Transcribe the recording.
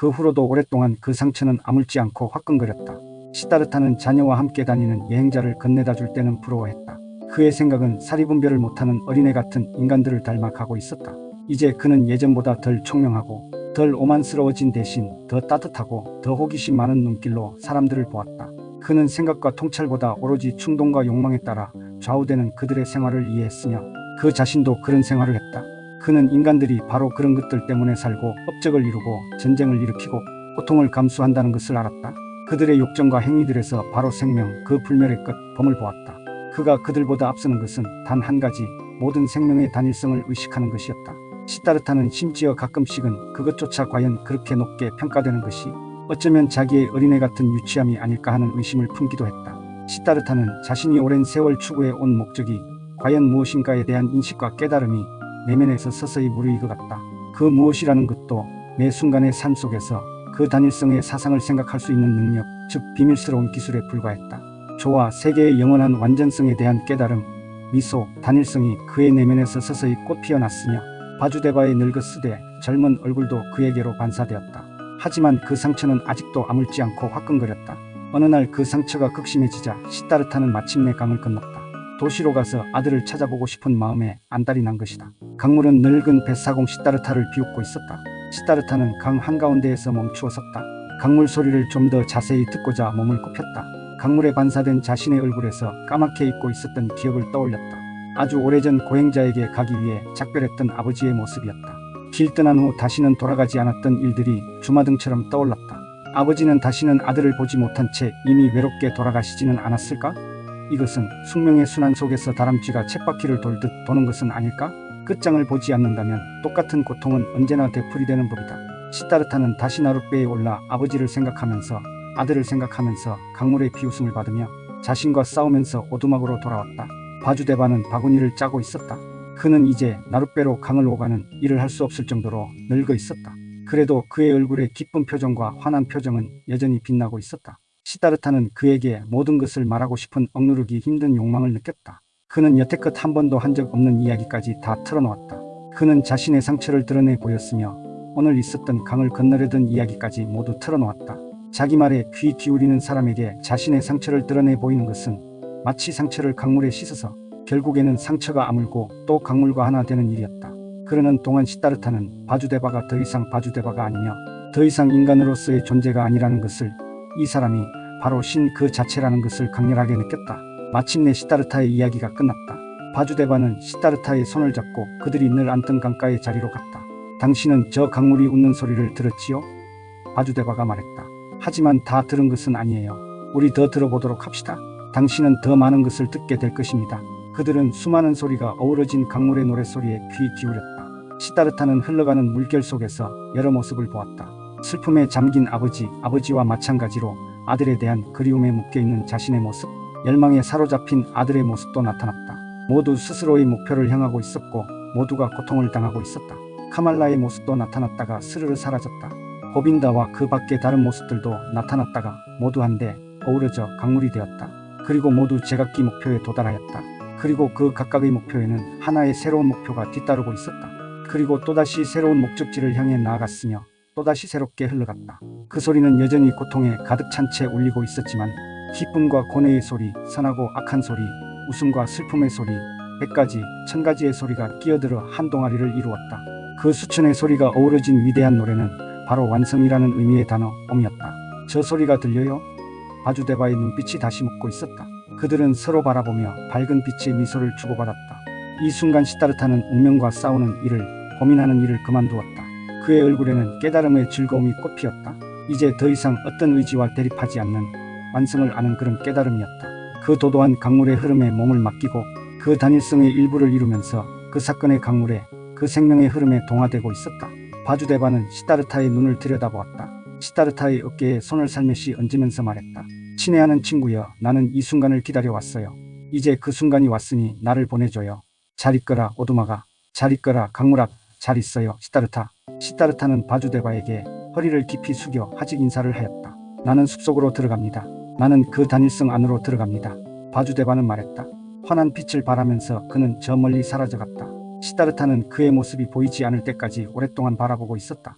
그 후로도 오랫동안 그 상처는 아물지 않고 화끈거렸다. 시다르타는 자녀와 함께 다니는 여행자를 건네다 줄 때는 부러워했다. 그의 생각은 사리분별을 못하는 어린애 같은 인간들을 닮아 가고 있었다. 이제 그는 예전보다 덜 총명하고 덜 오만스러워진 대신 더 따뜻하고 더 호기심 많은 눈길로 사람들을 보았다. 그는 생각과 통찰보다 오로지 충동과 욕망에 따라 좌우되는 그들의 생활을 이해했으며 그 자신도 그런 생활을 했다. 그는 인간들이 바로 그런 것들 때문에 살고 업적을 이루고 전쟁을 일으키고 고통을 감수한다는 것을 알았다. 그들의 욕정과 행위들에서 바로 생명, 그 불멸의 끝, 범을 보았다. 그가 그들보다 앞서는 것은 단 한 가지, 모든 생명의 단일성을 의식하는 것이었다. 시다르타는 심지어 가끔씩은 그것조차 과연 그렇게 높게 평가되는 것이 어쩌면 자기의 어린애 같은 유치함이 아닐까 하는 의심을 품기도 했다. 시다르타는 자신이 오랜 세월 추구해 온 목적이 과연 무엇인가에 대한 인식과 깨달음이 내면에서 서서히 무르익어갔다. 그 무엇이라는 것도 매 순간의 삶 속에서 그 단일성의 사상을 생각할 수 있는 능력, 즉 비밀스러운 기술에 불과했다. 조화, 세계의 영원한 완전성에 대한 깨달음, 미소, 단일성이 그의 내면에서 서서히 꽃 피어났으며 바주데바의 늙었으되 젊은 얼굴도 그에게로 반사되었다. 하지만 그 상처는 아직도 아물지 않고 화끈거렸다. 어느 날 그 상처가 극심해지자 시다르타는 마침내 강을 건넜다. 도시로 가서 아들을 찾아보고 싶은 마음에 안달이 난 것이다. 강물은 늙은 뱃사공 시다르타를 비웃고 있었다. 시다르타는 강 한가운데에서 멈추어 섰다. 강물 소리를 좀 더 자세히 듣고자 몸을 굽혔다. 강물에 반사된 자신의 얼굴에서 까맣게 잊고 있었던 기억을 떠올렸다. 아주 오래전 고행자에게 가기 위해 작별했던 아버지의 모습이었다. 길 떠난 후 다시는 돌아가지 않았던 일들이 주마등처럼 떠올랐다. 아버지는 다시는 아들을 보지 못한 채 이미 외롭게 돌아가시지는 않았을까? 이것은 숙명의 순환 속에서 다람쥐가 쳇바퀴를 돌듯 도는 것은 아닐까? 끝장을 보지 않는다면 똑같은 고통은 언제나 되풀이되는 법이다. 시다르타는 다시 나룻배에 올라 아버지를 생각하면서 아들을 생각하면서 강물의 비웃음을 받으며 자신과 싸우면서 오두막으로 돌아왔다. 바주데바는 바구니를 짜고 있었다. 그는 이제 나룻배로 강을 오가는 일을 할 수 없을 정도로 늙어 있었다. 그래도 그의 얼굴의 기쁜 표정과 환한 표정은 여전히 빛나고 있었다. 시다르타는 그에게 모든 것을 말하고 싶은 억누르기 힘든 욕망을 느꼈다. 그는 여태껏 한 번도 한 적 없는 이야기까지 다 털어놓았다. 그는 자신의 상처를 드러내 보였으며 오늘 있었던 강을 건너려던 이야기까지 모두 털어놓았다. 자기 말에 귀 기울이는 사람에게 자신의 상처를 드러내 보이는 것은 마치 상처를 강물에 씻어서 결국에는 상처가 아물고 또 강물과 하나 되는 일이었다. 그러는 동안 시다르타는 바주데바가 더 이상 바주데바가 아니며 더 이상 인간으로서의 존재가 아니라는 것을, 이 사람이 바로 신 그 자체라는 것을 강렬하게 느꼈다. 마침내 시다르타의 이야기가 끝났다. 바주데바는 시다르타의 손을 잡고 그들이 늘 앉던 강가의 자리로 갔다. 당신은 저 강물이 웃는 소리를 들었지요? 바주데바가 말했다. 하지만 다 들은 것은 아니에요. 우리 더 들어보도록 합시다. 당신은 더 많은 것을 듣게 될 것입니다. 그들은 수많은 소리가 어우러진 강물의 노랫소리에 귀 기울였다. 시다르타는 흘러가는 물결 속에서 여러 모습을 보았다. 슬픔에 잠긴 아버지, 아버지와 마찬가지로 아들에 대한 그리움에 묶여있는 자신의 모습, 열망에 사로잡힌 아들의 모습도 나타났다. 모두 스스로의 목표를 향하고 있었고 모두가 고통을 당하고 있었다. 카말라의 모습도 나타났다가 스르르 사라졌다. 고빈다와 그 밖의 다른 모습들도 나타났다가 모두 한데 어우러져 강물이 되었다. 그리고 모두 제각기 목표에 도달하였다. 그리고 그 각각의 목표에는 하나의 새로운 목표가 뒤따르고 있었다. 그리고 또다시 새로운 목적지를 향해 나아갔으며 또다시 새롭게 흘러갔다. 그 소리는 여전히 고통에 가득 찬 채 울리고 있었지만 기쁨과 고뇌의 소리, 선하고 악한 소리, 웃음과 슬픔의 소리, 100가지, 1000가지의 소리가 끼어들어 한 동아리를 이루었다. 그 수천의 소리가 어우러진 위대한 노래는 바로 완성이라는 의미의 단어 옴이었다. 저 소리가 들려요? 바주데바의 눈빛이 다시 묻고 있었다. 그들은 서로 바라보며 밝은 빛의 미소를 주고받았다. 이 순간 시다르타는 운명과 싸우는 일을, 고민하는 일을 그만두었다. 그의 얼굴에는 깨달음의 즐거움이 꽃피었다. 이제 더 이상 어떤 의지와 대립하지 않는 완성을 아는 그런 깨달음이었다. 그 도도한 강물의 흐름에 몸을 맡기고 그 단일성의 일부를 이루면서 그 사건의 강물에, 그 생명의 흐름에 동화되고 있었다. 바주데바는 시다르타의 눈을 들여다보았다. 시다르타의 어깨에 손을 살며시 얹으면서 말했다. 친애하는 친구여, 나는 이 순간을 기다려왔어요. 이제 그 순간이 왔으니 나를 보내줘요. 잘 있거라 오두마가, 잘 있거라 강물아, 잘 있어요 시다르타. 시다르타는 바주데바에게 허리를 깊이 숙여 하직 인사를 하였다. 나는 숲속으로 들어갑니다. 나는 그 단일성 안으로 들어갑니다. 바주데바는 말했다. 환한 빛을 발하면서 그는 저 멀리 사라져갔다. 시다르타는 그의 모습이 보이지 않을 때까지 오랫동안 바라보고 있었다.